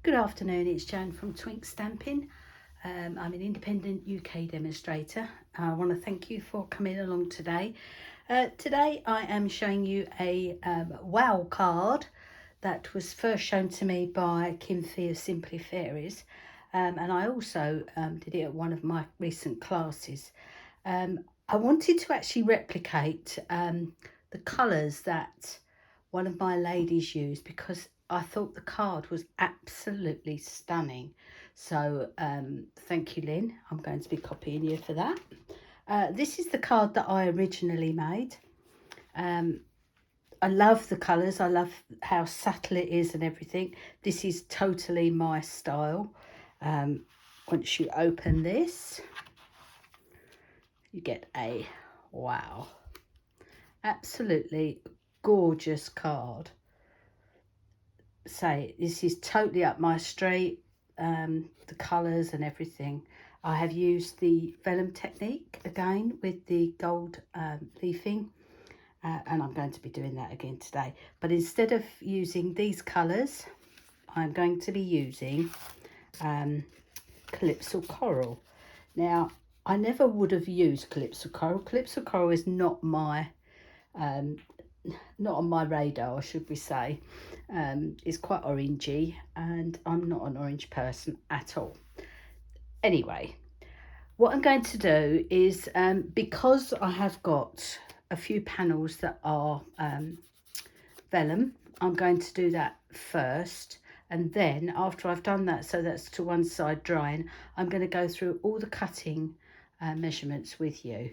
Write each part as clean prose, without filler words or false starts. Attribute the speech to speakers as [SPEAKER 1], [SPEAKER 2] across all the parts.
[SPEAKER 1] Good afternoon, it's Jan from Twink Stamping. I'm an independent UK demonstrator. I want to thank you for coming along today. Today I am showing you a wow card that was first shown to me by Kim Fee of Simply Fairies, and I also did it at one of my recent classes. I wanted to actually replicate the colours that one of my ladies used because I thought the card was absolutely stunning. So thank you, Lynn. I'm going to be copying you for that. This is the card that I originally made. I love the colours. I love how subtle it is and everything. This is totally my style. Once you open this, you get a wow, absolutely gorgeous card. Say this is totally up my street. The colours and everything. I have used the vellum technique again with the gold leafing, and I'm going to be doing that again today, but instead of using these colours I'm going to be using Calypso Coral. Now I never would have used Calypso Coral. Calypso Coral is not on my radar, should we say. It's quite orangey and I'm not an orange person at all. Anyway, what I'm going to do is, because I have got a few panels that are vellum, I'm going to do that first, and then after I've done that, so that's to one side drying, I'm going to go through all the cutting measurements with you.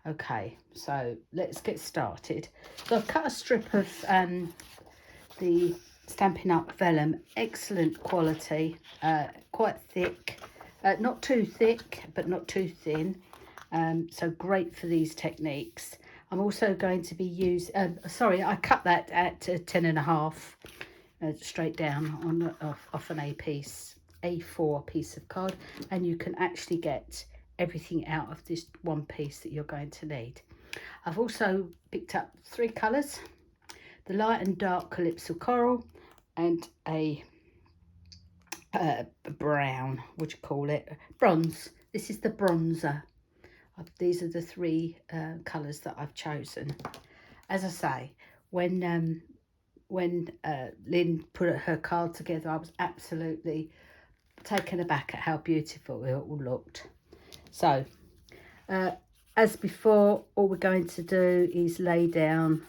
[SPEAKER 1] Okay, so let's get started. So I've cut a strip of the Stampin' Up! Vellum, excellent quality, quite thick, not too thick but not too thin, so great for these techniques. I'm also going to be using, sorry, I cut that at 10.5 straight down on off an A4 piece of card, and you can actually get everything out of this one piece that you're going to need. I've also picked up 3 colours, the light and dark Calypso Coral and a brown, what do you call it, bronze. This is the bronzer. These are the 3 colours that I've chosen. As I say, when Lynn put her card together, I was absolutely taken aback at how beautiful it all looked. So as before, all we're going to do is lay down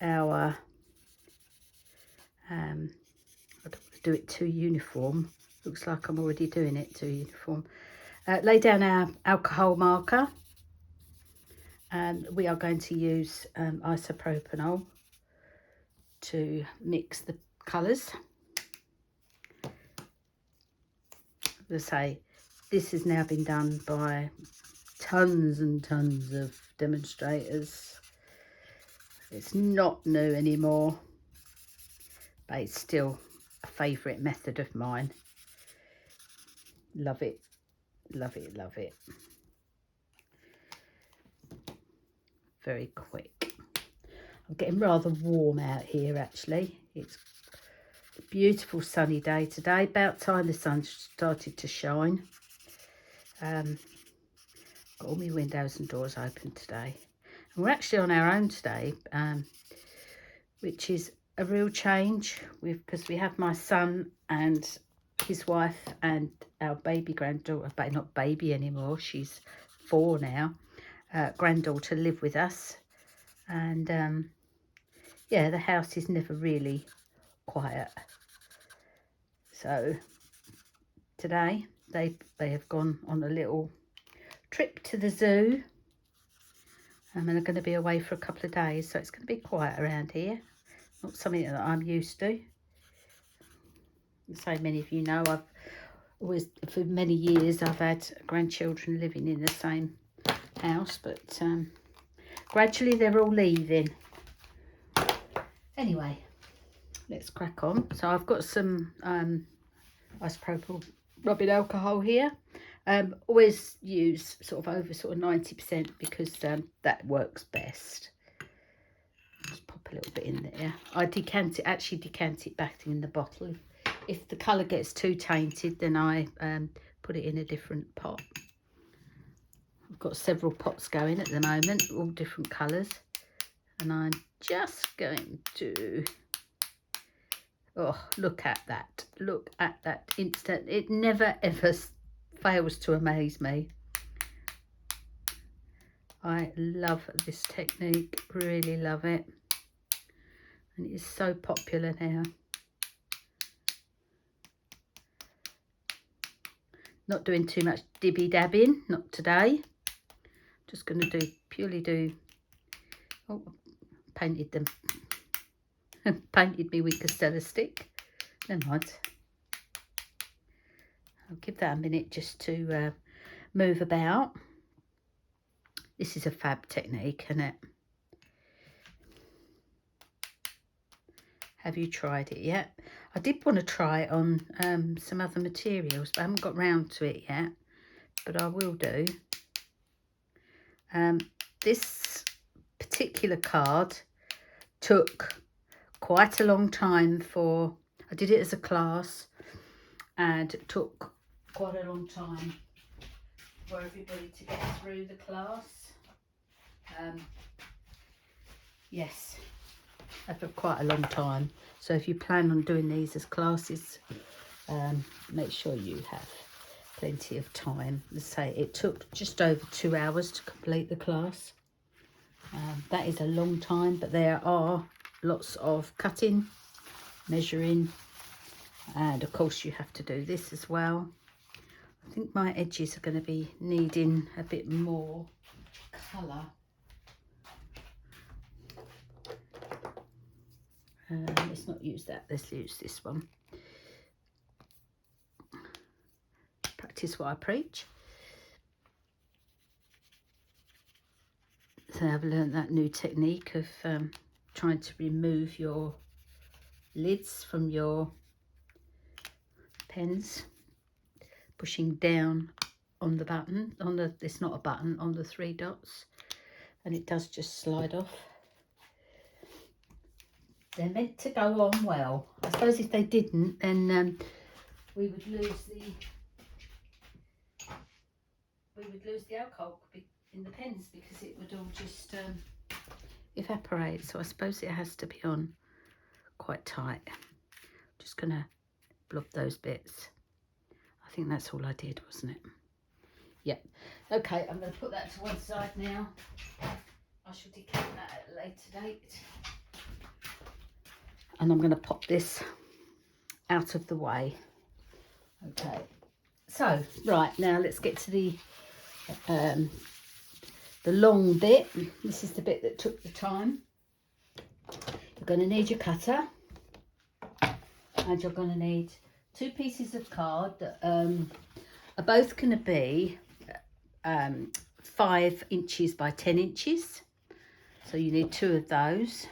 [SPEAKER 1] our I don't want to do it too uniform. Looks like I'm already doing it too uniform. Lay down our alcohol marker, and we are going to use isopropanol to mix the colours. As I say, this has now been done by tons and tons of demonstrators. It's not new anymore, but it's still a favourite method of mine. Love it, love it, love it. Very quick. I'm getting rather warm out here actually. It's a beautiful sunny day today. About time the sun started to shine. Got all my windows and doors open today. And we're actually on our own today, which is a real change because we have my son and his wife and our baby granddaughter, but not baby anymore, she's 4 now, granddaughter live with us. And yeah, the house is never really quiet. So today they have gone on a little trip to the zoo, and they're going to be away for a couple of days, so it's going to be quiet around here. Not something that I'm used to. So many of you know, I've always, for many years, I've had grandchildren living in the same house, but gradually they're all leaving. Anyway, let's crack on. So I've got some isopropyl rubbing alcohol here. Always use sort of over 90% because that works best. Just pop a little bit in there. I actually decant it back in the bottle if the colour gets too tainted, then I put it in a different pot. I've got several pots going at the moment, all different colours, and I'm just going to, oh, look at that instant. It never ever fails to amaze me. I love this technique, really love it, and it is so popular now. Not doing too much dibby dabbing, not today. Just going to purely do, oh, painted them, painted me with Castella stick. Never mind. I'll give that a minute just to move about. This is a fab technique, isn't it? Have you tried it yet? I did want to try it on some other materials, but I haven't got round to it yet. But I will do. This particular card took quite a long time for, I did it as a class, and it took quite a long time for everybody to get through the class. Yes, for quite a long time. So if you plan on doing these as classes, make sure you have plenty of time. Let's say it took just over 2 hours to complete the class. That is a long time, but there are lots of cutting, measuring, and of course you have to do this as well. I think my edges are going to be needing a bit more colour. Let's not use that, let's use this one. Practice what I preach. So I've learned that new technique of trying to remove your lids from your pens, pushing down on the button, it's not a button, on the 3 dots, and it does just slide off. They're meant to go on well. I suppose if they didn't, then we would lose the alcohol in the pens, because it would all just evaporate. So I suppose it has to be on quite tight. Just gonna blob those bits. I think that's all I did, wasn't it? Yep. Okay, I'm going to put that to one side now. I shall decant that at a later date. And I'm going to pop this out of the way. Okay. So, right, now let's get to the long bit. This is the bit that took the time. You're going to need your cutter. And you're going to need 2 pieces of card that are both going to be 5 inches by 10 inches. So you need 2 of those.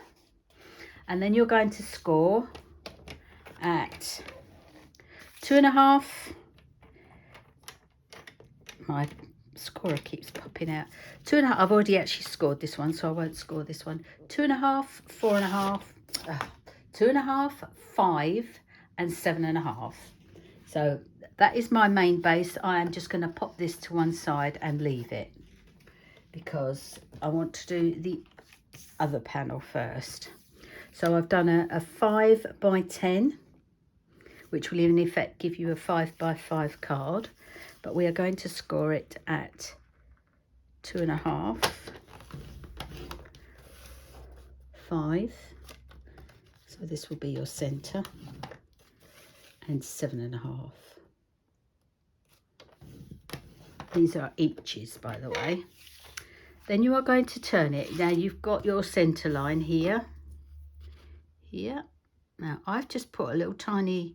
[SPEAKER 1] And then you're going to score at 2.5. My scorer keeps popping out. 2.5. I've already actually scored this one, so I won't score this one. 2.5, 4.5, 2.5, 5, and 7.5. So that is my main base. I am just going to pop this to one side and leave it, because I want to do the other panel first. So I've done a 5 by 10, which will in effect give you a 5 by 5 card, but we are going to score it at 2.5, 5, so this will be your centre, and 7.5. These are inches, by the way. Then you are going to turn it. Now you've got your centre line here. Now I've just put a little tiny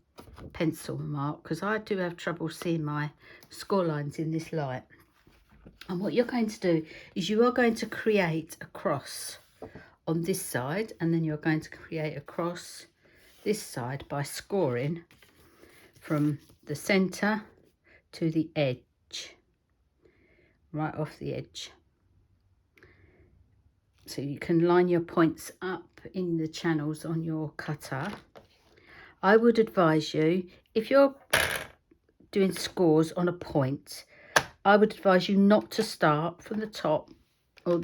[SPEAKER 1] pencil mark, because I do have trouble seeing my score lines in this light. And what you're going to do is you are going to create a cross on this side, and then you're going to create a cross this side by scoring from the centre to the edge, right off the edge. So you can line your points up in the channels on your cutter. I would advise you, if you're doing scores on a point, I would advise you not to start from the top or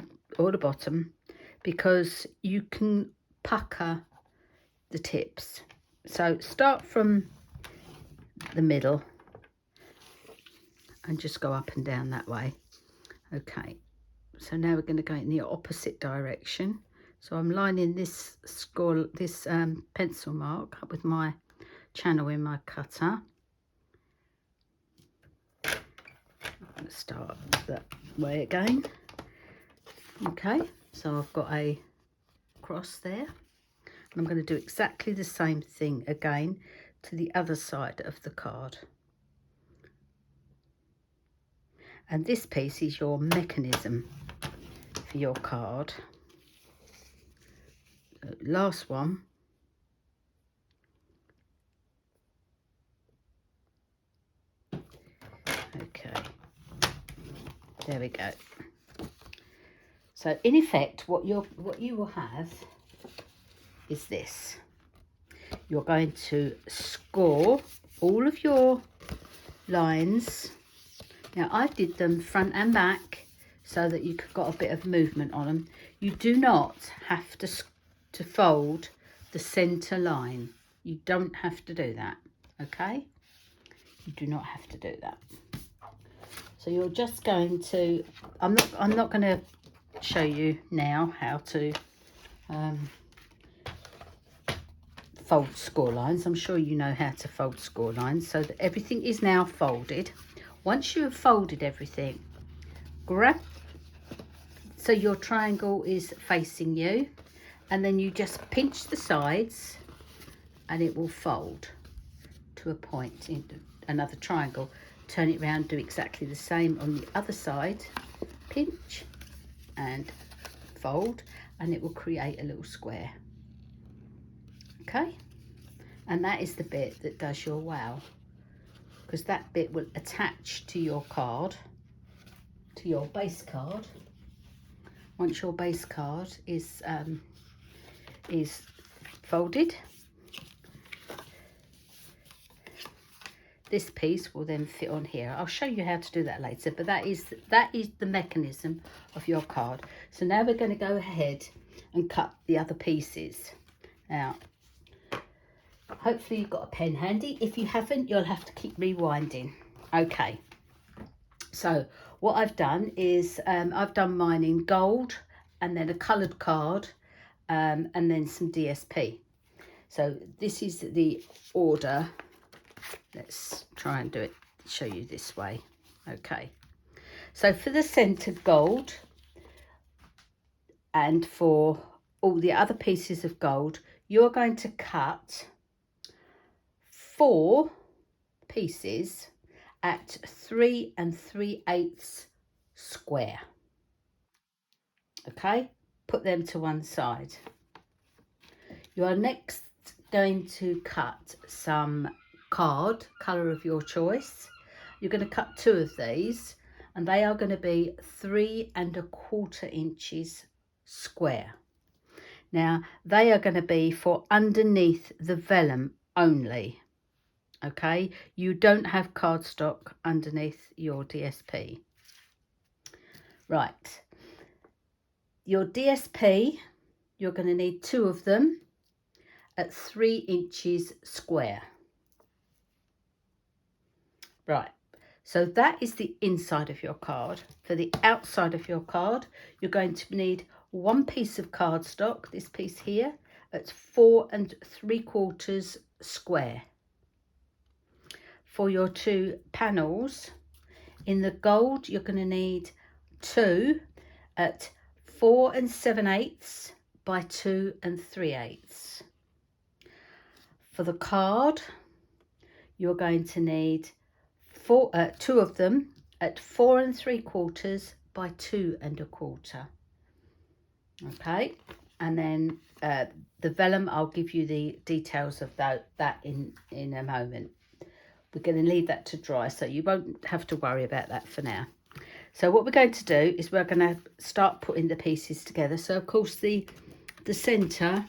[SPEAKER 1] the bottom, because you can pucker the tips. So start from the middle and just go up and down that way. Okay, so now we're going to go in the opposite direction. So I'm lining this pencil mark up with my channel in my cutter. I'm going to start that way again. Okay, so I've got a cross there. I'm going to do exactly the same thing again to the other side of the card. And this piece is your mechanism for your card. Last one. Okay, there we go. So in effect, what you will have is this. You're going to score all of your lines. Now I did them front and back so that you got a bit of movement on them. You do not have to fold the center line. You don't have to do that, okay? You do not have to do that. So you're just going to, I'm not going to show you now how to fold score lines. I'm sure you know how to fold score lines, so that everything is now folded. Once you have folded everything, grab, so your triangle is facing you, and then you just pinch the sides and it will fold to a point in another triangle. Turn it around, do exactly the same on the other side, pinch and fold, and it will create a little square. Okay, and that is the bit that does your wow, because that bit will attach to your card, to your base card. Once your base card is folded, this piece will then fit on here. I'll show you how to do that later, but that is the mechanism of your card. So now we're going to go ahead and cut the other pieces. Now, hopefully you've got a pen handy. If you haven't, you'll have to keep rewinding. Okay, so what I've done is I've done mine in gold, and then a coloured card, and then some DSP. So this is the order. Let's try and do it, show you this way. Okay, so for the centered gold and for all the other pieces of gold, you're going to cut 4 pieces at 3 3/8 square. Okay, put them to one side. You are next going to cut some card, colour of your choice. You're going to cut 2 of these, and they are going to be 3 1/4 inches square. Now they are going to be for underneath the vellum only. Okay, you don't have cardstock underneath your DSP. Right, your DSP, you're going to need 2 of them at 3 inches square. Right, so that is the inside of your card. For the outside of your card, you're going to need 1 piece of cardstock, this piece here, at 4 3/4 square. For your 2 panels, in the gold, you're going to need 2 at 4 7/8 by 2 3/8. For the card, you're going to need 2 of them at 4 3/4 by 2 1/4. Okay, and then the vellum, I'll give you the details of that in a moment. We're going to leave that to dry, so you won't have to worry about that for now. So what we're going to do is we're going to start putting the pieces together. So of course the centre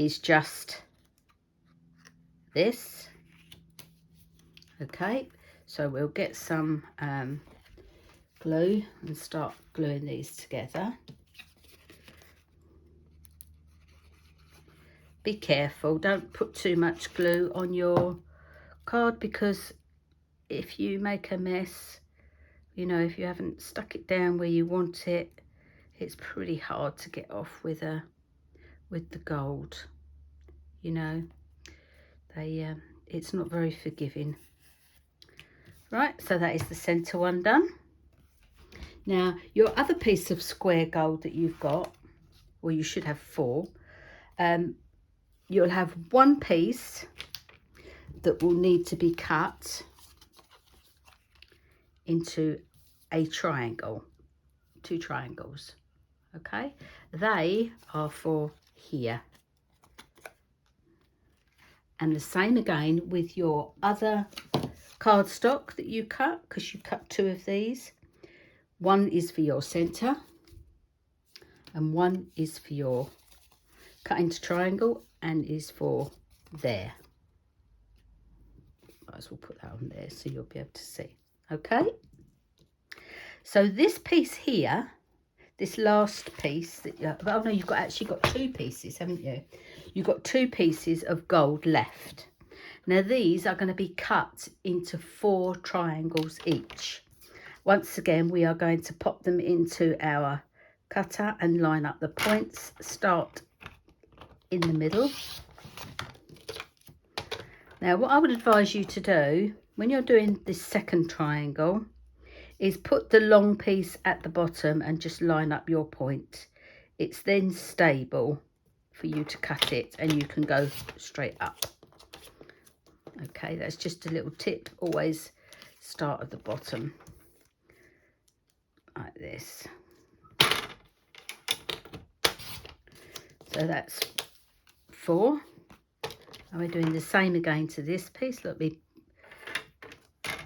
[SPEAKER 1] is just this. Okay, so we'll get some glue and start gluing these together. Be careful, don't put too much glue on your card, because if you make a mess, you know, if you haven't stuck it down where you want it, it's pretty hard to get off with the gold. You know, it's not very forgiving. Right, so that is the center one done. Now your other piece of square gold that you've got, well, you should have 4. You'll have one piece that will need to be cut into a triangle, 2 triangles. Okay, they are for here. And the same again with your other cardstock that you cut, because you cut 2 of these. One is for your center and one is for your cut into triangle and is for there. Might as well put that on there so you'll be able to see. Okay, so this piece here, this last piece that oh no, you've actually got 2 pieces, haven't you? You've got 2 pieces of gold left. Now these are going to be cut into 4 triangles each. Once again, we are going to pop them into our cutter and line up the points. Start in the middle. Now what I would advise you to do when you're doing this second triangle is put the long piece at the bottom and just line up your point. It's then stable for you to cut it and you can go straight up. Okay, that's just a little tip. Always start at the bottom like this. So that's 4. And we're doing the same again to this piece. Look, the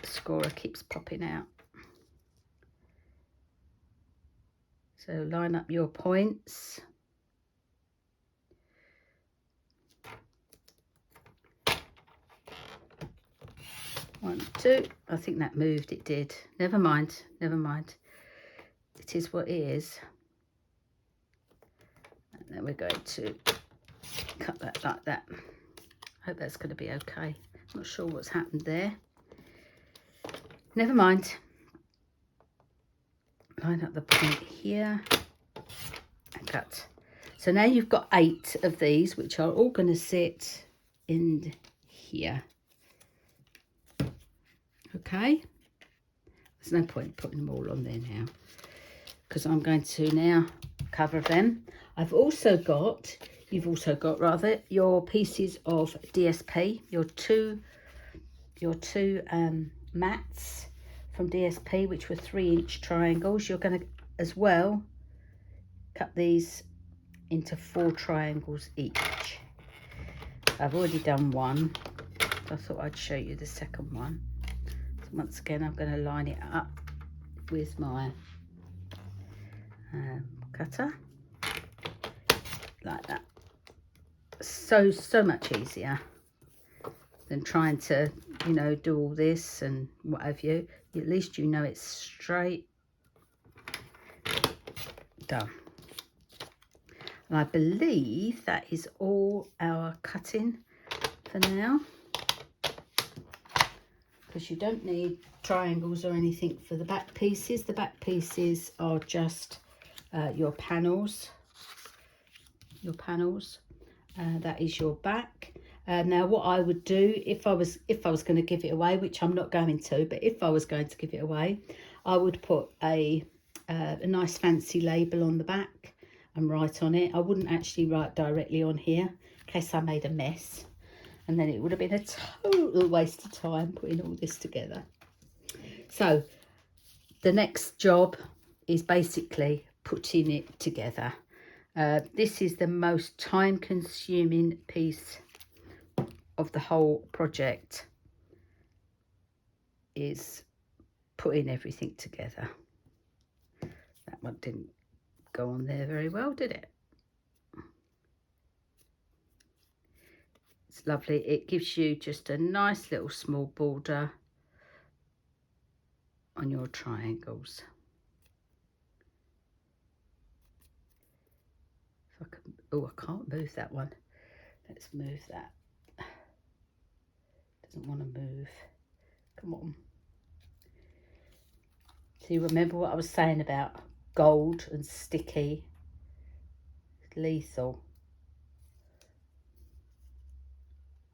[SPEAKER 1] scorer keeps popping out. So line up your points. One, 2. I think that moved. It did. Never mind. Never mind. It is what it is. And then we're going to cut that like that. I hope that's going to be okay. Not sure what's happened there. Never mind. Line up the point here and cut. So now you've got 8 of these, which are all going to sit in here. Okay. There's no point putting them all on there now, because I'm going to now cover them. You've also got rather your pieces of DSP, your two mats from DSP, which were 3-inch triangles. You're going to as well cut these into 4 triangles each. I've already done one, so I thought I'd show you the second one. So once again, I'm going to line it up with my cutter like that. So much easier than trying to, you know, do all this and what have you. At least you know it's straight. Done. And I believe that is all our cutting for now, because you don't need triangles or anything for the back pieces. The back pieces are just your panels. That is your back. Now what I would do if I was going to give it away, which I'm not going to, but if I was going to give it away, I would put a nice fancy label on the back and write on it. I wouldn't actually write directly on here in case I made a mess, and then it would have been a total waste of time putting all this together. So the next job is basically putting it together. This is the most time-consuming piece of the whole project, is putting everything together. That one didn't go on there very well, did it? It's lovely. It gives you just a nice little small border on your triangles. If I can, oh, I can't move that one. Let's move that. Doesn't want to move. Come on. So you remember what I was saying about gold and sticky? Lethal.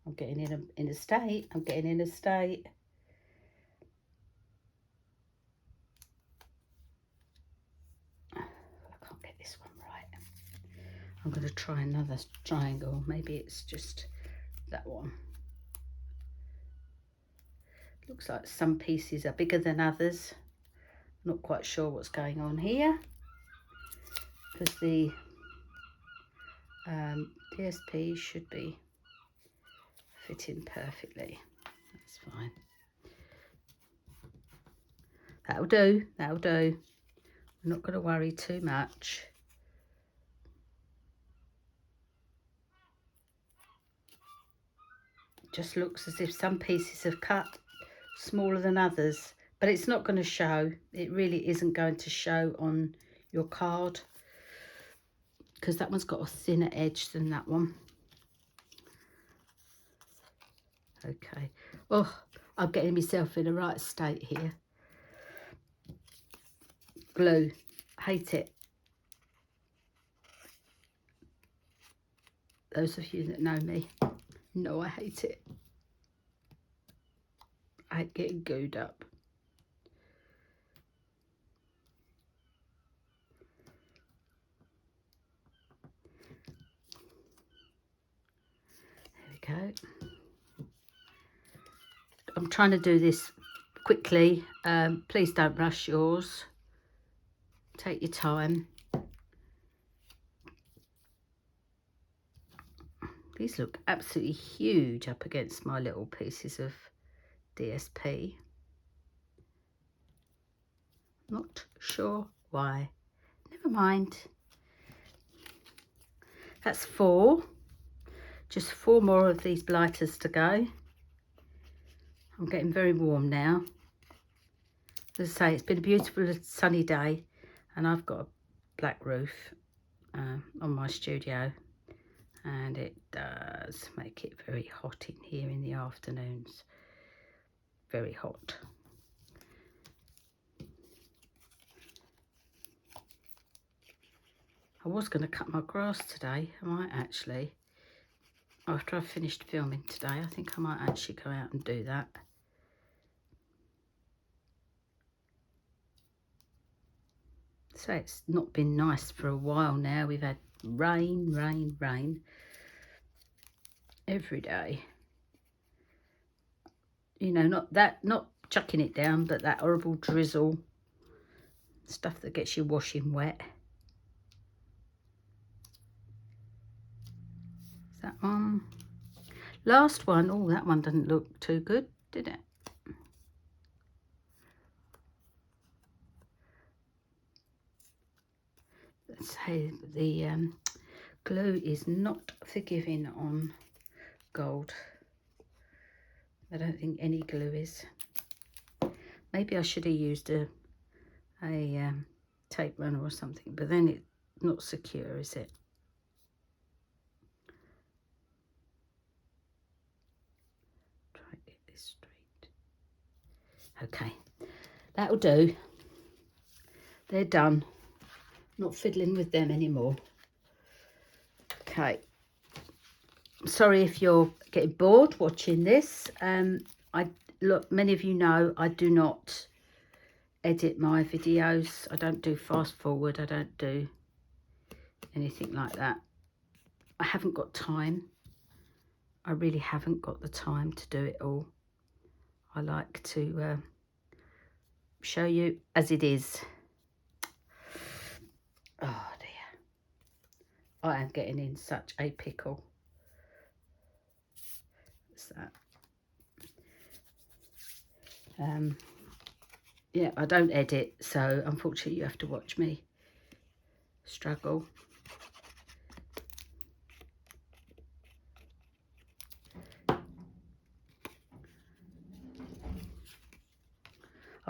[SPEAKER 1] I'm getting in a state. I'm getting in a state. I can't get this one right. I'm going to try another triangle. Maybe it's just that one. Looks like some pieces are bigger than others. Not quite sure what's going on here, because the DSP should be fitting perfectly. That's fine. That'll do. That'll do. I'm not going to worry too much. It just looks as if some pieces have cut smaller than others, but it's not going to show. It really isn't going to show on your card, because that one's got a thinner edge than that one. Okay. Oh, I'm getting myself in the right state here. Glue. Hate it. Those of you that know me know I hate it. I hate getting glued up. There we go. I'm trying to do this quickly. Please don't rush yours. Take your time. These look absolutely huge up against my little pieces of DSP. Not sure why. Never mind. That's 4. Just 4 more of these blighters to go. I'm getting very warm now. As I say, it's been a beautiful sunny day, and I've got a black roof on my studio, and it does make it very hot in here in the afternoons. Very hot. I was going to cut my grass today. I might actually, after I've finished filming today, I think I might actually go out and do that. So it's not been nice for a while now. We've had rain, rain, rain every day. You know, not chucking it down, but that horrible drizzle, stuff that gets your washing wet. Is that one? Last one. Oh, that one doesn't look too good, did it? Let's say the glue is not forgiving on gold. I don't think any glue is. Maybe I should have used a tape runner or something, but then it's not secure, is it? Try and get this straight. Okay, that'll do. They're done. Not fiddling with them anymore. Okay. Sorry if you're getting bored watching this. Look, many of you know I do not edit my videos. I don't do fast forward. I don't do anything like that. I haven't got time. I really haven't got the time to do it all. I like to show you as it is. Oh dear. I am getting in such a pickle. What's that? Yeah, I don't edit, so unfortunately you have to watch me struggle.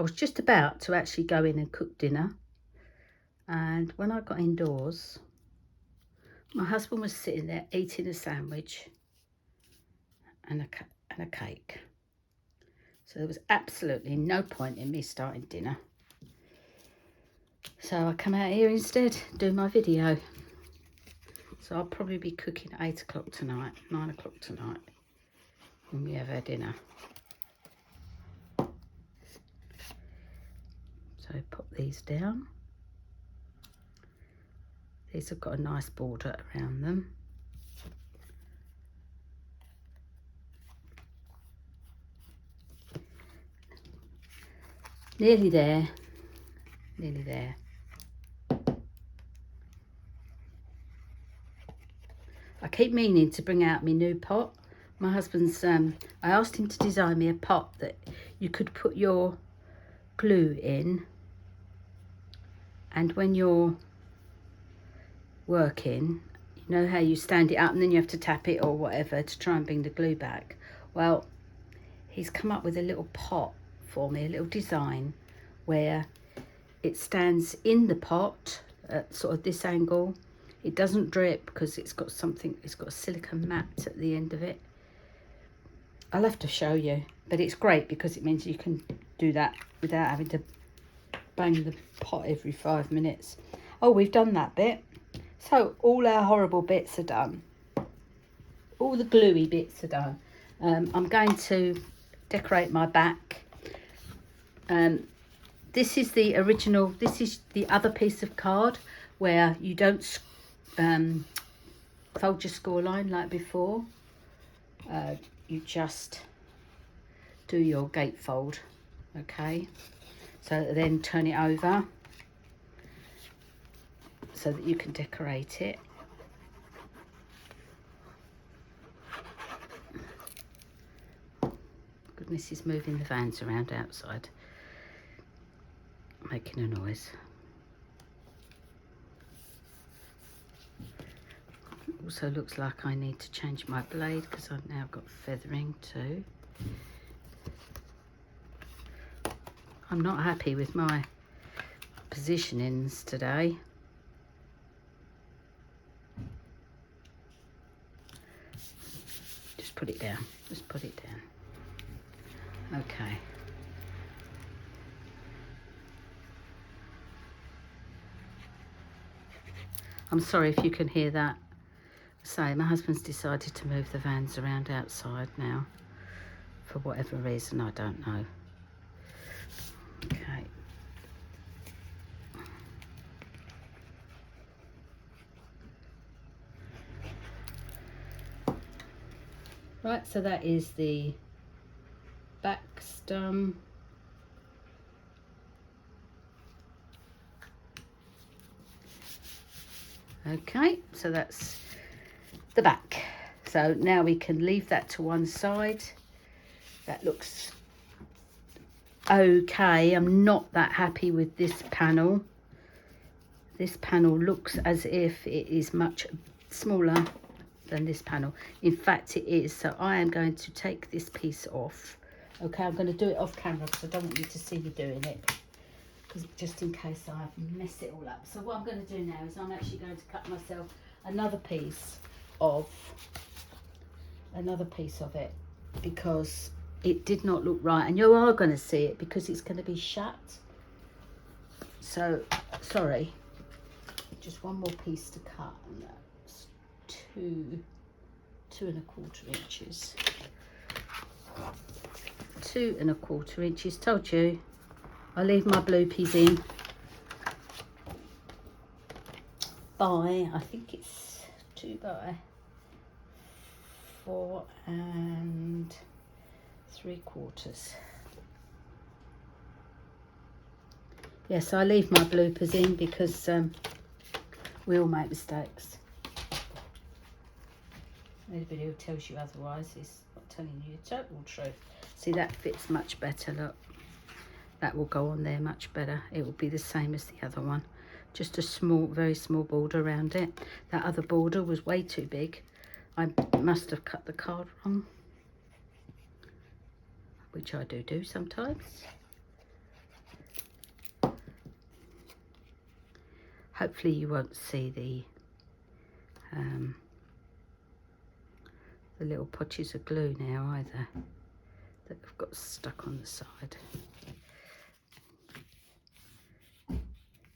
[SPEAKER 1] I was just about to actually go in and cook dinner, and when I got indoors, my husband was sitting there eating a sandwich and a cake. So there was absolutely no point in me starting dinner. So I come out here instead, do my video. So I'll probably be cooking at 8 o'clock tonight, 9 o'clock tonight, when we have our dinner. So pop these down. These have got a nice border around them. Nearly there, nearly there. I keep meaning to bring out my new pot. My husband's, I asked him to design me a pot that you could put your glue in, and when you're working, you know how you stand it up and then you have to tap it or whatever to try and bring the glue back. Well, he's come up with a little pot for me, a little design where it stands in the pot at sort of this angle. It doesn't drip because it's got a silicone mat at the end of it. I'll have to show you, but it's great because it means you can do that without having to bang the pot every 5 minutes. Oh, we've done that bit. So all our horrible bits are done. All the gluey bits are done. I'm going to decorate my back. This is the original, this is the other piece of card where you don't fold your score line like before. You just do your gatefold, okay? So then turn it over so that you can decorate it. Goodness, he's moving the vans around outside, making a noise. Also looks like I need to change my blade because I've now got feathering too. I'm not happy with my positionings today. Just put it down, just put it down. Okay. I'm sorry if you can hear that. So my husband's decided to move the vans around outside now for whatever reason, I don't know. Okay. Right, so that is the back stem. Okay, so that's the back. So now we can leave that to one side. That looks okay. I'm not that happy with this panel. This panel looks as if it is much smaller than this panel. In fact, it is. So I am going to take this piece off. Okay, I'm going to do it off camera because I don't want you to see me doing it, because just in case I mess it all up. So what I'm going to do now is I'm actually going to cut myself another piece of it, because it did not look right, and you are going to see it because it's going to be shut. So sorry, just one more piece to cut, and that's 2 1/4 inches. 2 1/4 inches. Told you I leave my bloopies in by, I think it's 2 by 4 3/4. Yes, I leave my bloopers in because we all make mistakes. Anybody who tells you otherwise is not telling you the total truth. See, that fits much better, look. That will go on there much better. It will be the same as the other one. Just a small, very small border around it. That other border was way too big. I must have cut the card wrong, which I do sometimes. Hopefully you won't see the little potches of glue now either that have got stuck on the side.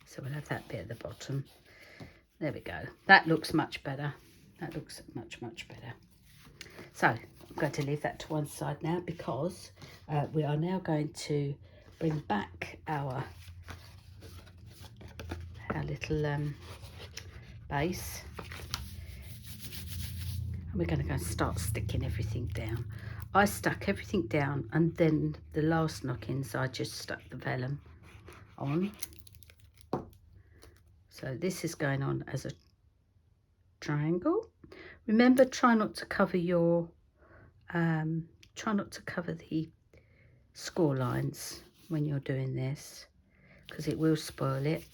[SPEAKER 1] So we'll have that bit at the bottom. There we go. That looks much better. That looks much, much better. So I'm going to leave that to one side now, because we are now going to bring back our little base. And we're going to go and start sticking everything down. I stuck everything down, and then the last knockings I just stuck the vellum on. So this is going on as a triangle. Remember, try not to cover your the score lines when you're doing this, because it will spoil it.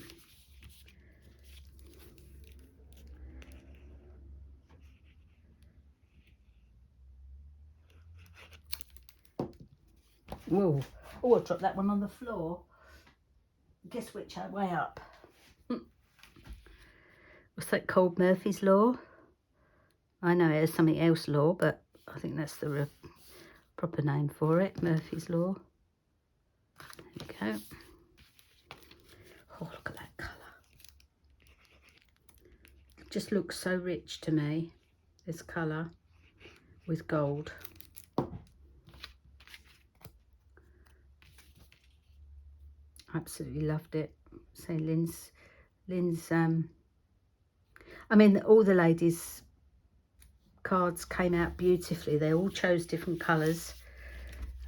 [SPEAKER 1] Whoa. Oh, I dropped that one on the floor. Guess which way up? What's that called? Murphy's Law? I know it has something else law, but I think that's the proper name for it. Murphy's Law. There you go. Oh, look at that colour. It just looks so rich to me, this colour with gold. Absolutely loved it. So Lynn's I mean, all the ladies' cards came out beautifully. They all chose different colours,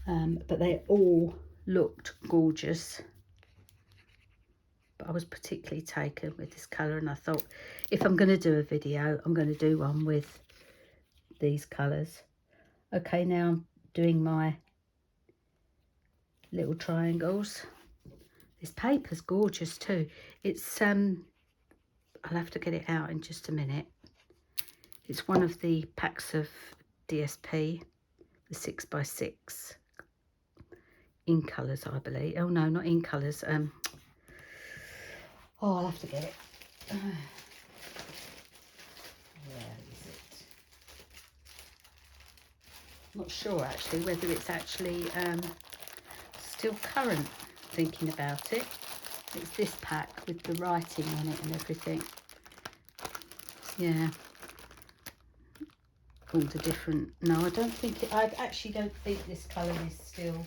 [SPEAKER 1] but they all looked gorgeous. But I was particularly taken with this colour, and I thought, if I'm going to do a video, I'm going to do one with these colours. Okay, now I'm doing my little triangles. This paper's gorgeous too. It's I'll have to get it out in just a minute. It's one of the packs of DSP, the 6x6 in colours, I believe. Oh no, not in colours. Oh, I'll have to get it. Where is it? Not sure actually whether it's actually still current. Thinking about it, it's this pack with the writing on it and everything. Yeah, all the different. No, I don't think it. I actually don't think this colour is still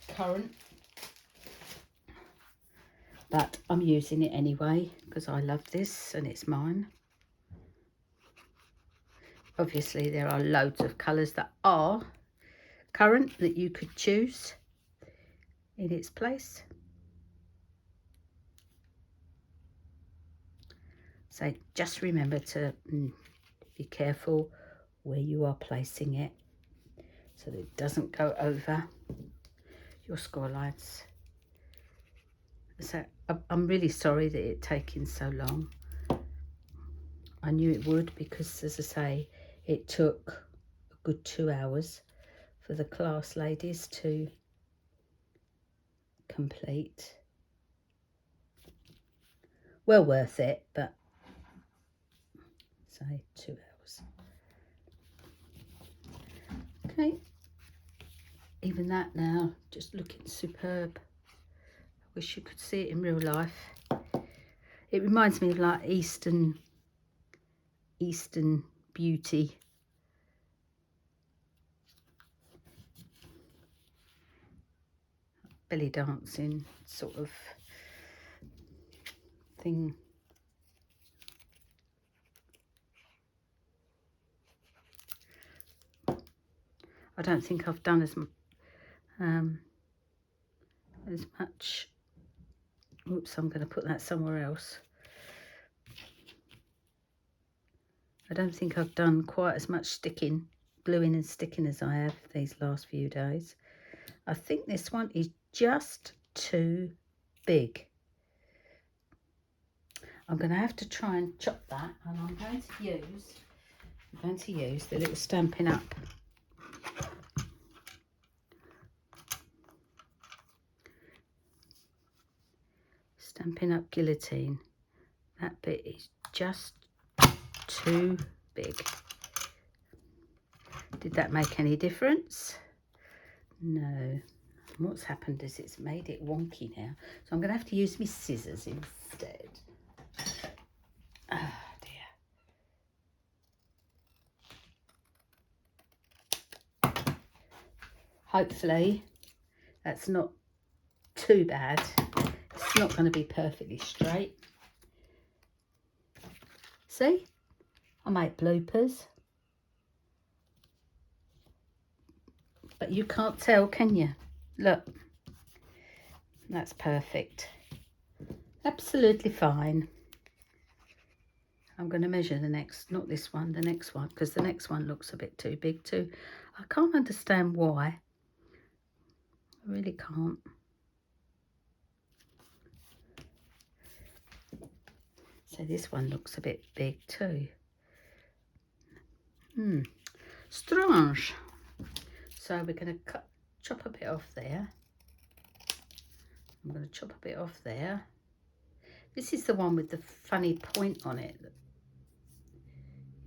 [SPEAKER 1] current, but I'm using it anyway because I love this and it's mine. Obviously, there are loads of colours that are current that you could choose in its place. So just remember to be careful where you are placing it so that it doesn't go over your score lines. So I'm really sorry that it's taking so long. I knew it would, because as I say, it took a good 2 hours for the class ladies to complete. Well worth it, but say 2 hours. Okay, even that now just looking superb. I wish you could see it in real life. It reminds me of like Eastern beauty. Belly dancing sort of thing. I don't think I've done as much. Oops, I'm going to put that somewhere else. I don't think I've done quite as much sticking, gluing and sticking as I have these last few days. I think this one is just too big. I'm going to have to try and chop that, and I'm going to use the little Stampin' Up. Stampin' Up guillotine. bit is just too big. Did that make any difference? No. What's happened is it's made it wonky now. So I'm going to have to use my scissors instead. Oh dear. Hopefully that's not too bad. It's not going to be perfectly straight. See? I make bloopers. But you can't tell, can you? Look. That's perfect. Absolutely fine. I'm going to measure the next, not this one, the next one, because the next one looks a bit too big too. I can't understand why. I really can't. So this one looks a bit big too. Strange. So we're going to chop a bit off there. I'm going to chop a bit off there. This is the one with the funny point on it.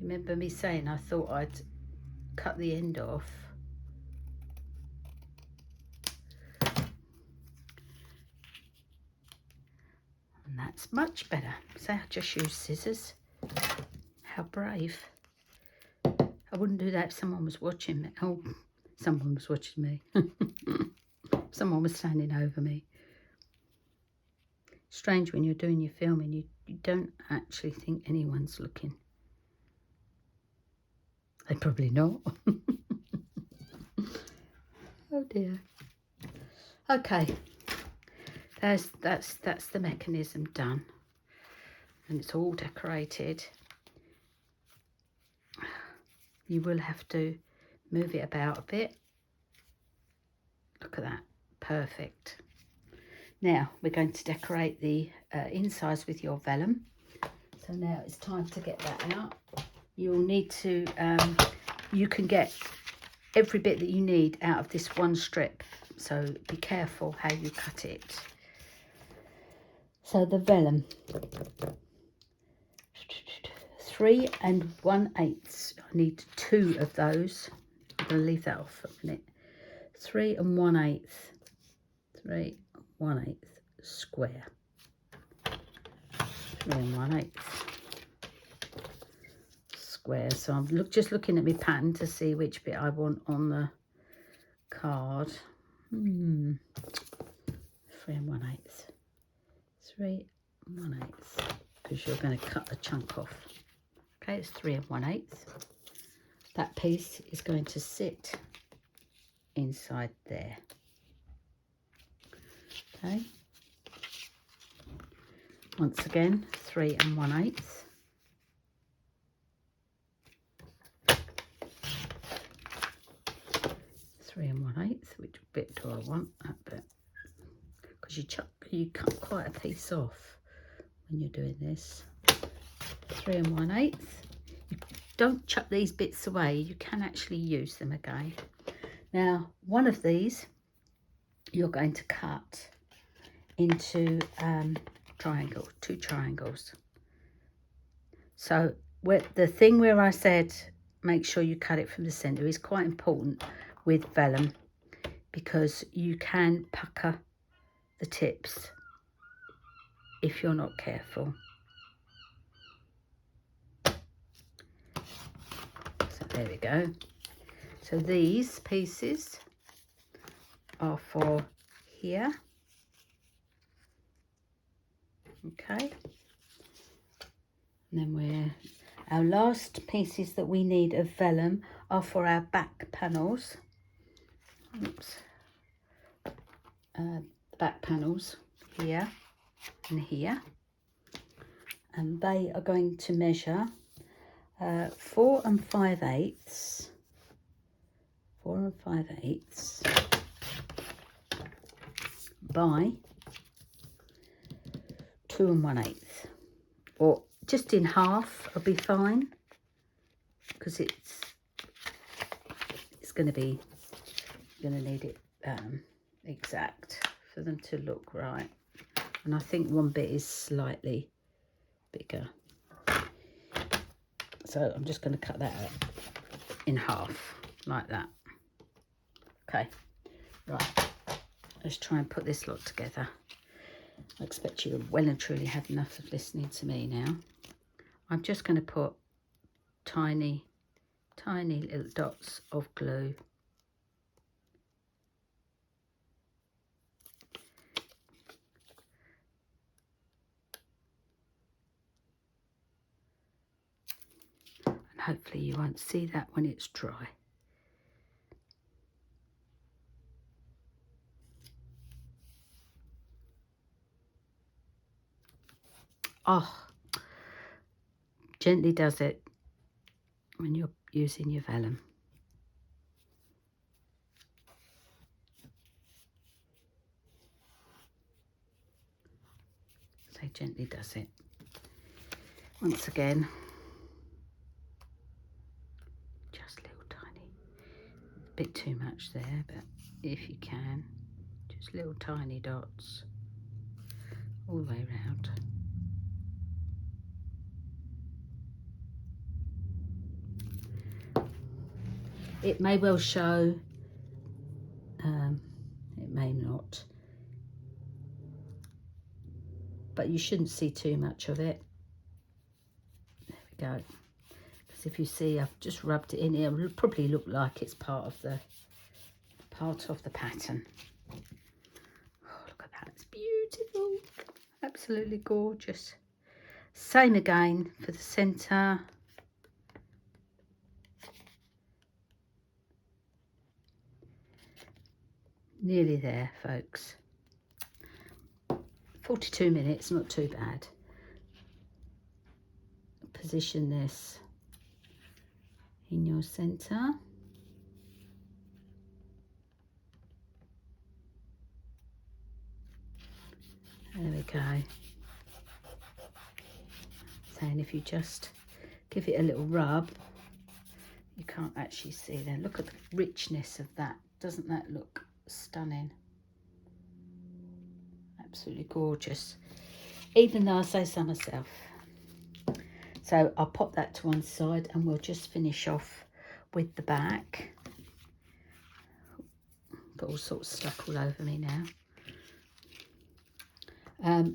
[SPEAKER 1] Remember me saying I thought I'd cut the end off. And that's much better. So I just use scissors. How brave. I wouldn't do that if someone was watching me. Oh, someone was watching me. Someone was standing over me. Strange when you're doing your filming, you don't actually think anyone's looking. They're probably not. Oh dear. Okay. That's the mechanism done. And it's all decorated. You will have to move it about a bit. Look at that. Perfect. Now we're going to decorate the insides with your vellum. So now it's time to get that out. You'll need to, you can get every bit that you need out of this one strip. So be careful how you cut it. So the vellum, 3 1/8. I need 2 of those. I'm going to leave that off for a minute. 3 1/8. 3 1/8 square. 3 1/8 square. So I'm just looking at my pattern to see which bit I want on the card. 3 1/8. 3 1/8. Because you're going to cut a chunk off. Okay, it's 3 1/8. That piece is going to sit inside there. Okay. Once again, 3 1/8. 3 1/8. Which bit do I want? That bit. Because you cut quite a piece off when you're doing this. 3 1/8. You don't chuck these bits away. You can actually use them again. Now, one of these you're going to cut into triangle, 2 triangles. So the thing where I said make sure you cut it from the centre is quite important with vellum, because you can pucker the tips if you're not careful. So there we go. So these pieces are for here. Okay. And then our last pieces that we need of vellum are for our back panels. Oops. Back panels here and here. And they are going to measure 4 5/8. 4 5/8 by 2 1/8, or just in half will be fine, because it's going to be, you're going to need it exact for them to look right. And I think one bit is slightly bigger. So I'm just going to cut that out in half, like that. Okay, right. Let's try and put this lot together. I expect you well and truly had enough of listening to me now. I'm just going to put tiny little dots of glue. And hopefully you won't see that when it's dry. Oh, gently does it when you're using your vellum. So gently does it. Once again, just little tiny, bit too much there, but if you can, just little tiny dots all the way around. It may well show, it may not, but you shouldn't see too much of it. There we go. Because if you see, I've just rubbed it in here. It'll probably look like it's part of the pattern. Oh, look at that! It's beautiful, absolutely gorgeous. Same again for the centre. Nearly there, folks. 42 minutes, not too bad. Position this in your centre. There we go. And if you just give it a little rub, you can't actually see there. Look at the richness of that. Doesn't that look stunning? Absolutely gorgeous. Even though I say so myself. So I'll pop that to one side and we'll just finish off with the back. Got all sorts stuck all over me now.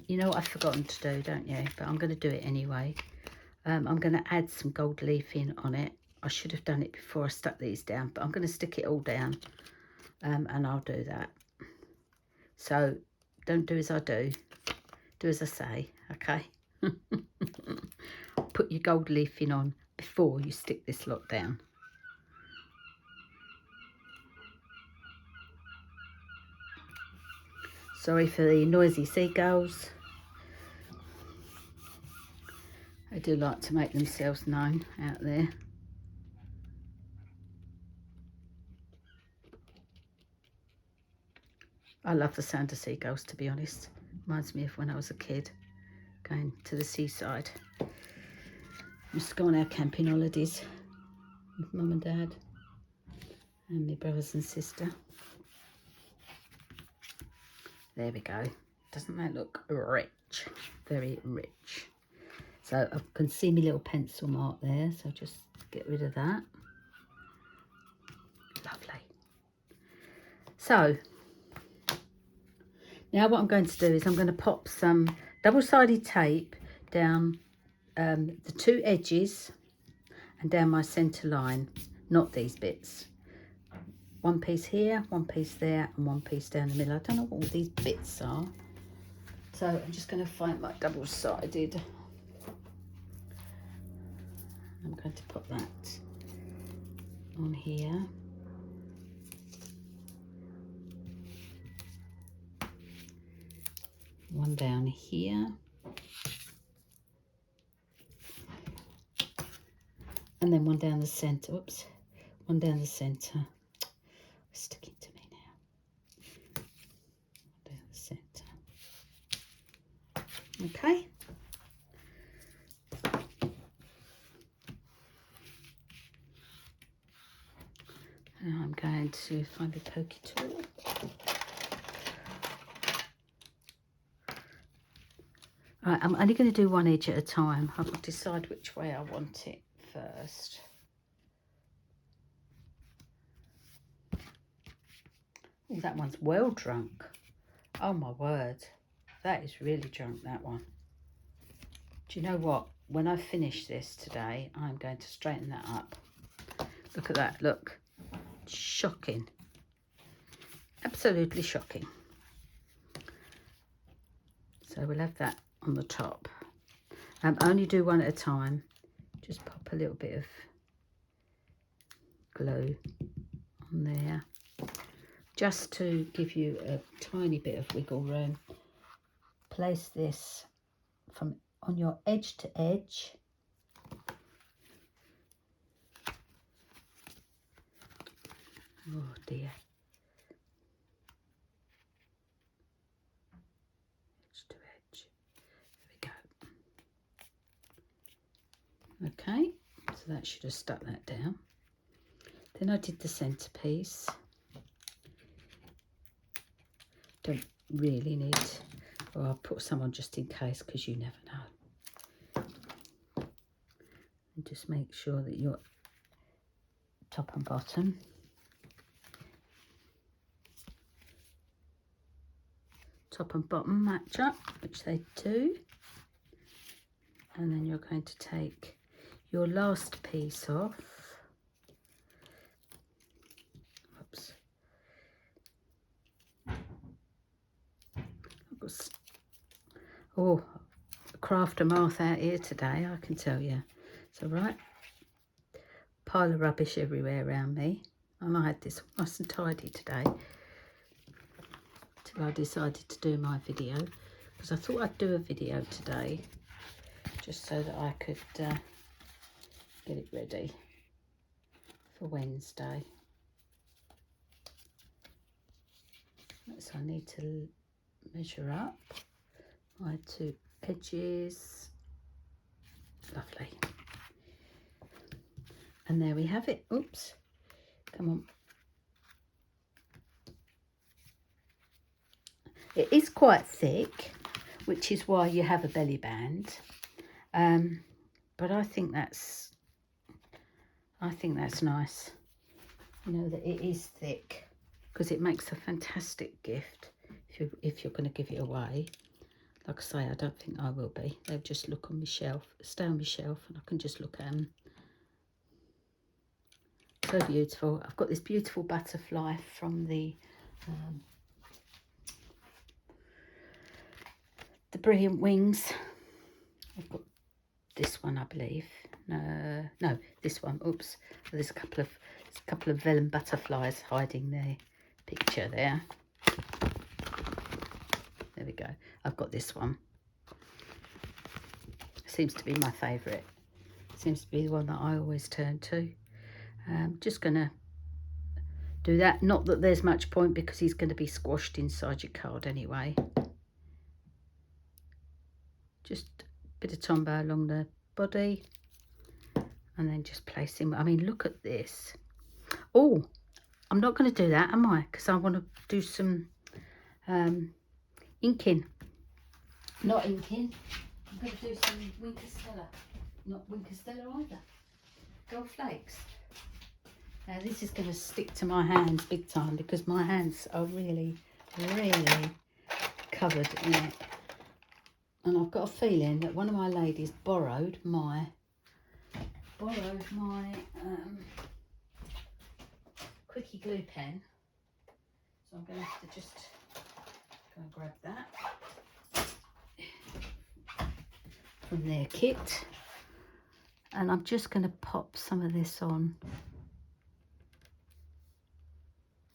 [SPEAKER 1] You know what I've forgotten to do, don't you? But I'm going to do it anyway. I'm going to add some gold leafing on it. I should have done it before I stuck these down, but I'm going to stick it all down, and I'll do that. So don't do as I do. Do as I say, okay? Put your gold leafing on before you stick this lot down. Sorry for the noisy seagulls. They do like to make themselves known out there. I love the sound of seagulls, to be honest. Reminds me of when I was a kid, going to the seaside. We used to go on our camping holidays with Mum and Dad and my brothers and sister. There we go. Doesn't that look rich? Very rich. So I can see my little pencil mark there, so just get rid of that. Lovely. So now what I'm going to do is I'm going to pop some double-sided tape down the two edges and down my centre line, not these bits. One piece here, one piece there, and one piece down the middle. I don't know what all these bits are. So I'm just going to find my double-sided. I'm going to put that on here. One down here. And then one down the centre. Oops. One down the centre. It's sticking to me now. One down the centre. Okay. Now I'm going to find a pokey tool. Right, I'm only going to do one edge at a time. I've got to decide which way I want it first. Oh, that one's well drunk. Oh my word, that is really drunk, that one. Do you know what? When I finish this today, I'm going to straighten that up. Look at that, look. Shocking. Absolutely shocking. So we'll have that on the top. Only do one at a time. Just pop a little bit of glue on there. Just to give you a tiny bit of wiggle room. Place this from on your edge to edge. Oh dear. Edge to edge. There we go. Okay, so that should have stuck that down. Then I did the centerpiece. Don't really need, or I'll put some on just in case, because you never know. And just make sure that your top and bottom match up, which they do. And then you're going to take your last piece off. Oops. Oh, craft a mouth out here today, I can tell you. It's all right. Pile of rubbish everywhere around me. And I had this nice and tidy today. Till I decided to do my video. Because I thought I'd do a video today. Just so that I could get it ready for Wednesday. So I need to measure up my two edges. Lovely. And there we have it. Oops. Come on. It is quite thick, which is why you have a belly band. But I think that's nice. You know, that it is thick, because it makes a fantastic gift if you're going to give it away. Like I say, I don't think I will be. They'll just look on my shelf, stay on my shelf, and I can just look at them. So beautiful. I've got this beautiful butterfly from the Brilliant Wings. I've got this one, I believe. No, this one. Oops. There's a couple of vellum butterflies hiding their picture there. There we go. I've got this one. Seems to be my favourite. Seems to be the one that I always turn to. Just going to do that. Not that there's much point, because he's going to be squashed inside your card anyway. Just a bit of Tombow along the body. And then just place him. I mean, look at this. Oh, I'm not going to do that, am I? Because I want to do some inking. Not inking. I'm going to do some Winker Stella. Not Winker Stella either. Gold flakes. Now this is going to stick to my hands big time, because my hands are really, really covered in it. And I've got a feeling that one of my ladies borrowed my quickie glue pen. So I'm going to have to just go and grab that from their kit. And I'm just going to pop some of this on,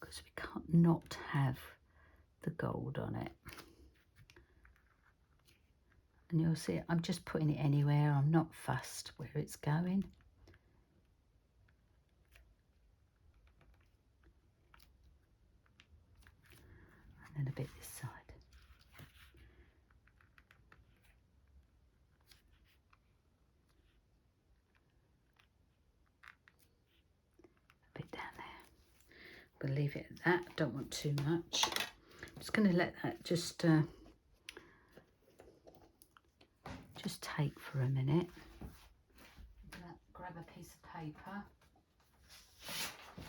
[SPEAKER 1] because we can't not have the gold on it. And you'll see I'm just putting it anywhere. I'm not fussed where it's going. And then a bit this side. A bit down there. I'm going to leave it at that. Don't want too much. I'm just going to let that just just take for a minute. I'm going to grab a piece of paper.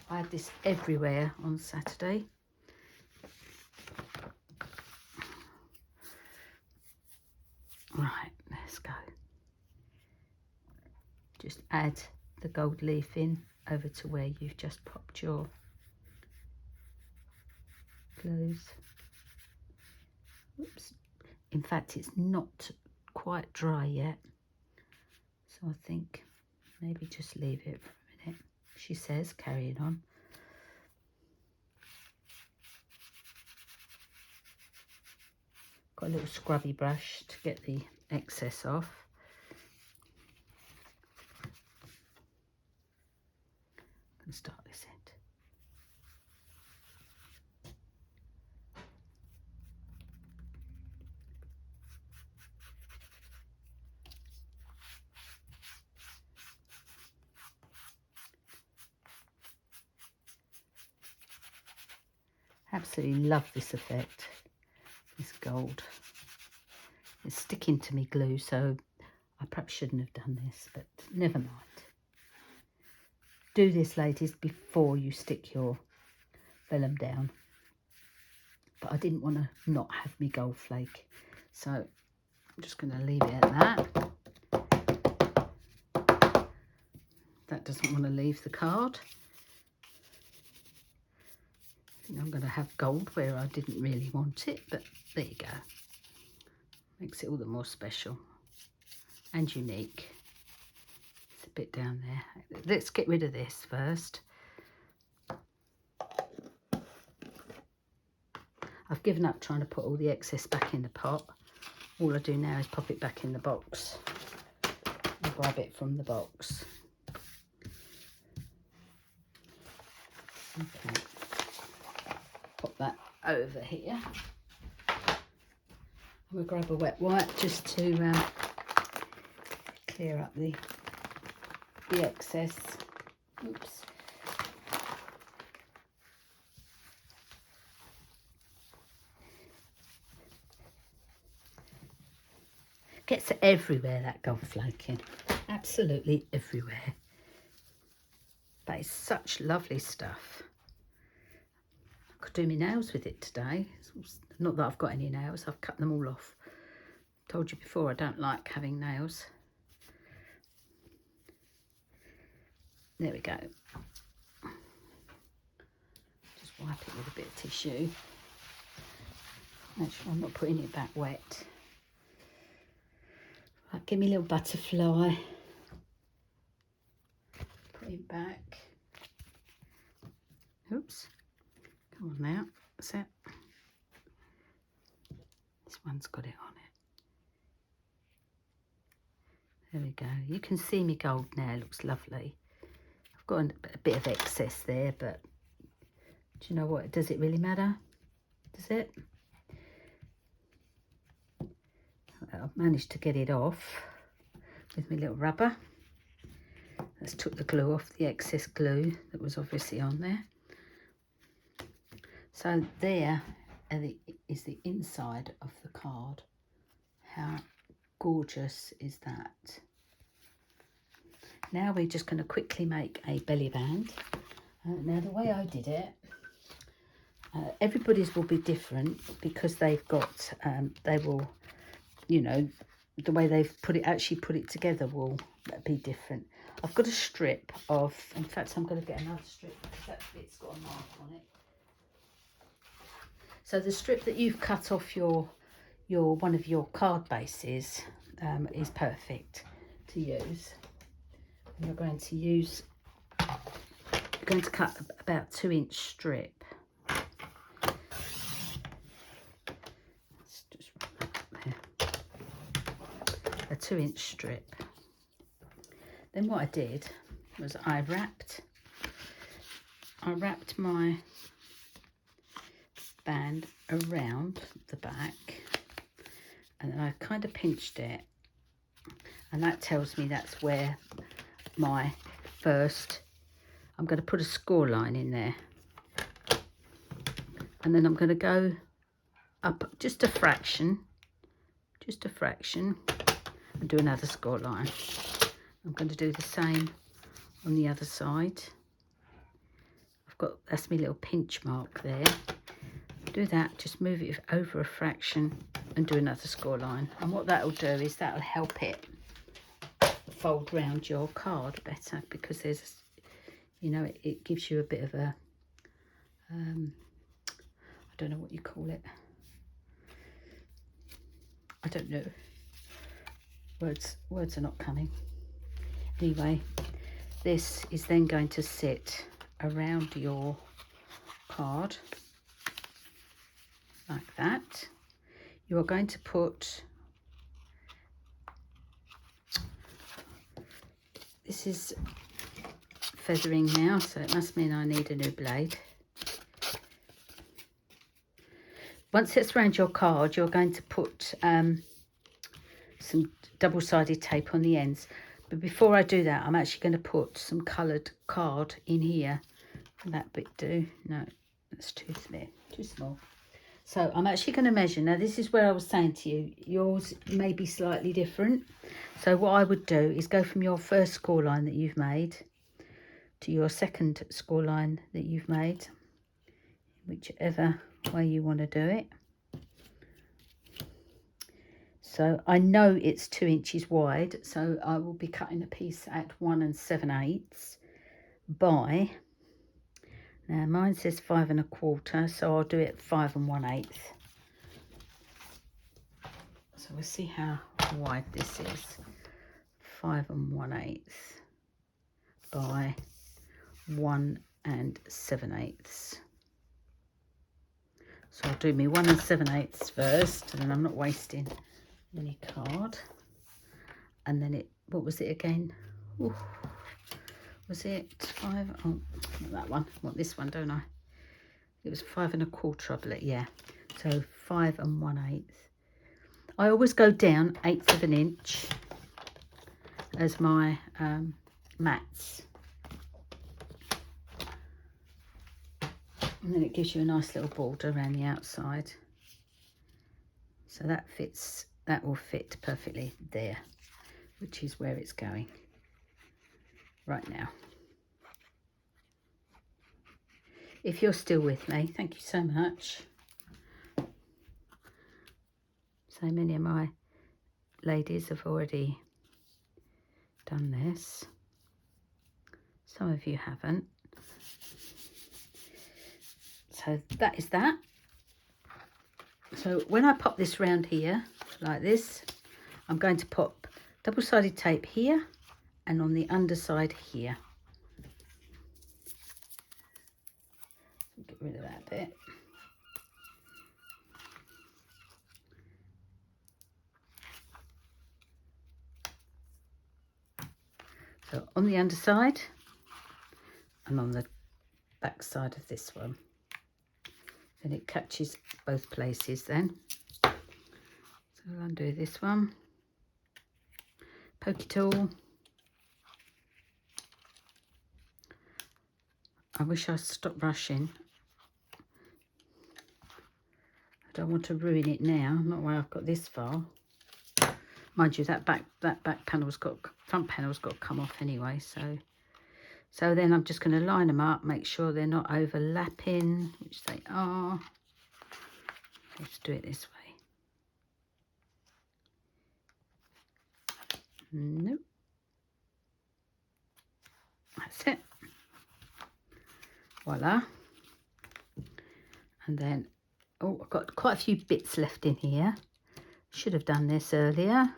[SPEAKER 1] I had this everywhere on Saturday. Right, let's go. Just add the gold leaf in over to where you've just popped your glues. Oops. In fact, it's not quite dry yet, so I think maybe just leave it for a minute. She says, carrying on. Got a little scrubby brush to get the excess off. I'm going to start this end. Absolutely love this effect, this gold. It's sticking to me glue, so I perhaps shouldn't have done this, but never mind. Do this, ladies, before you stick your vellum down. But I didn't want to not have me gold flake, so I'm just going to leave it at that. That doesn't want to leave the card. I think I'm going to have gold where I didn't really want it, but there you go. Makes it all the more special and unique. It's a bit down there. Let's get rid of this first. I've given up trying to put all the excess back in the pot. All I do now is pop it back in the box and grab it from the box. Okay, pop that over here. We'll grab a wet wipe just to clear up the excess. Oops. Gets everywhere, that gold flaking. Absolutely everywhere. But it's such lovely stuff. I could do my nails with it today. Not that I've got any nails, I've cut them all off. Told you before I don't like having nails. There we go. Just wipe it with a bit of tissue. Make sure I'm not putting it back wet. Right, give me a little butterfly. Put it back. Oops. Come on now. That's it. This one's got it on it. There we go. You can see me gold now. It looks lovely. I've got a bit of excess there, but do you know what? Does it really matter? Does it? I've managed to get it off with my little rubber. Let's took the glue off, the excess glue that was obviously on there. So there is the inside of the card. How gorgeous is that? Now we're just going to quickly make a belly band. Now the way I did it, everybody's will be different because they've got, they will, you know, the way they've actually put it together will be different. I've got a strip of, in fact I'm going to get another strip because that bit's got a mark on it. So the strip that you've cut off your one of your card bases is perfect to use. And you're going to cut about 2-inch strip. Let's just run that up there. A 2-inch strip. Then what I did was I wrapped my band around the back, and then I kind of pinched it, and that tells me that's where my first, I'm going to put a score line in there, and then I'm going to go up just a fraction, and do another score line. I'm going to do the same on the other side. I've got, that's my little pinch mark there. Do that, just move it over a fraction and do another score line. And what that'll do is that'll help it fold round your card better, because there's, you know, it gives you a bit of a, I don't know what you call it. I don't know. Words are not coming. Anyway, this is then going to sit around your card like that. You are going to put, this is feathering now, so it must mean I need a new blade. Once it's around your card, you're going to put some double-sided tape on the ends. But before I do that, I'm actually going to put some coloured card in here. Will that bit do? No, that's too small. So I'm actually going to measure. Now, this is where I was saying to you, yours may be slightly different. So what I would do is go from your first score line that you've made to your second score line that you've made, whichever way you want to do it. So I know it's 2 inches wide, so I will be cutting a piece at 1 7/8 by, now mine says 5 1/4, so I'll do it 5 1/8. So we'll see how wide this is. 5 1/8 by 1 7/8. So I'll do me 1 7/8 first, and then I'm not wasting any card. And then it, what was it again? Ooh, was it 5? Oh, not that one. I want this one, don't I? It was 5 1/4, I believe. Yeah. So 5 1/8. I always go down 1/8 of an inch as my mats. And then it gives you a nice little border around the outside. So that fits, that will fit perfectly there, which is where it's going right now. If you're still with me, thank you so much. So many of my ladies have already done this. Some of you haven't. So that is that. So when I pop this round here like this, I'm going to pop double-sided tape here and on the underside here. Get rid of that bit. So on the underside and on the back side of this one. Then it catches both places then. So I'll undo this one. Pokey tool. I wish I stopped brushing. I don't want to ruin it now, not where I've got this far. Mind you, that back panel's got, front panel's got to come off anyway, so then I'm just going to line them up, make sure they're not overlapping, which they are. Let's do it this way. Nope. That's it. Voila. And then, oh, I've got quite a few bits left in here. Should have done this earlier.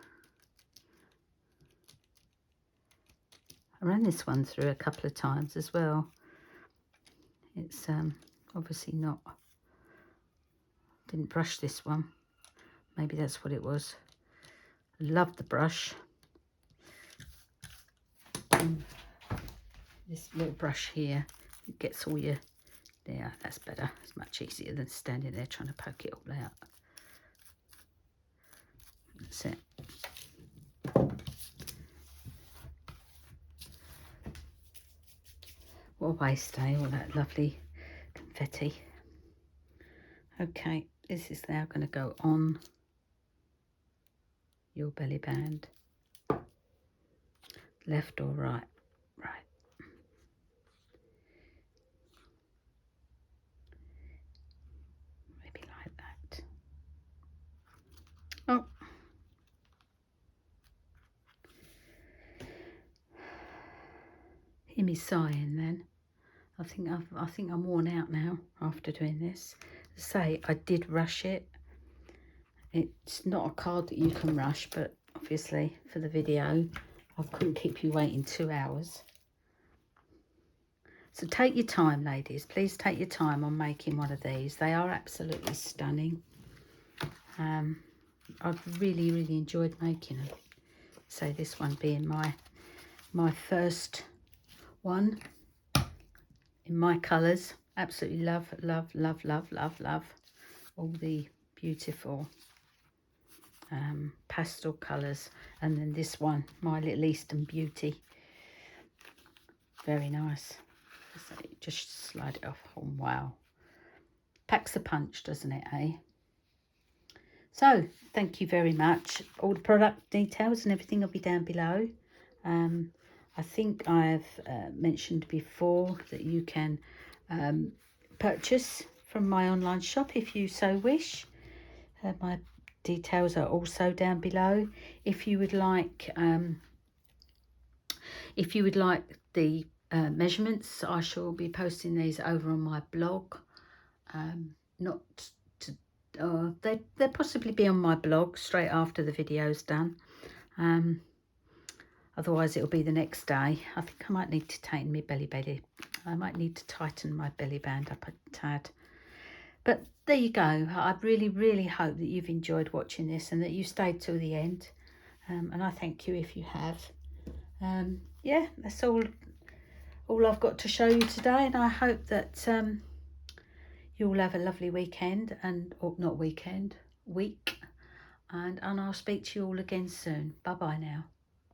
[SPEAKER 1] I ran this one through a couple of times as well. It's obviously not, didn't brush this one. Maybe that's what it was. Love the brush. This little brush here, it gets all your, there, that's better. It's much easier than standing there trying to poke it all out. That's it. What a waste, eh? All that lovely confetti. Okay, this is now going to go on your belly band. left or right? Right. Maybe like that. Oh. Hear me sighing then. I think I'm worn out now after doing this. As I say, I did rush it. It's not a card that you can rush, but obviously for the video, I couldn't keep you waiting 2 hours. So take your time, ladies. Please take your time on making one of these. They are absolutely stunning. I've really, really enjoyed making them. So this one being my first one in my colours. Absolutely love, love, love, love, love, love all the beautiful pastel colours. And then this one, My Little Eastern Beauty. Very nice. So just slide it off. Oh, wow. Packs a punch, doesn't it, eh? So, thank you very much. All the product details and everything will be down below. I think I've mentioned before that you can purchase from my online shop if you so wish. My details are also down below. If you would like the measurements, I shall be posting these over on my blog. They'll possibly be on my blog straight after the video's done. Otherwise it'll be the next day. I think I might need to tighten my belly. I might need to tighten my belly band up a tad. But there you go. I really, really hope that you've enjoyed watching this and that you stayed till the end. And I thank you if you have. Yeah, that's all I've got to show you today. And I hope that you all have a lovely weekend week. And I'll speak to you all again soon. Bye-bye now.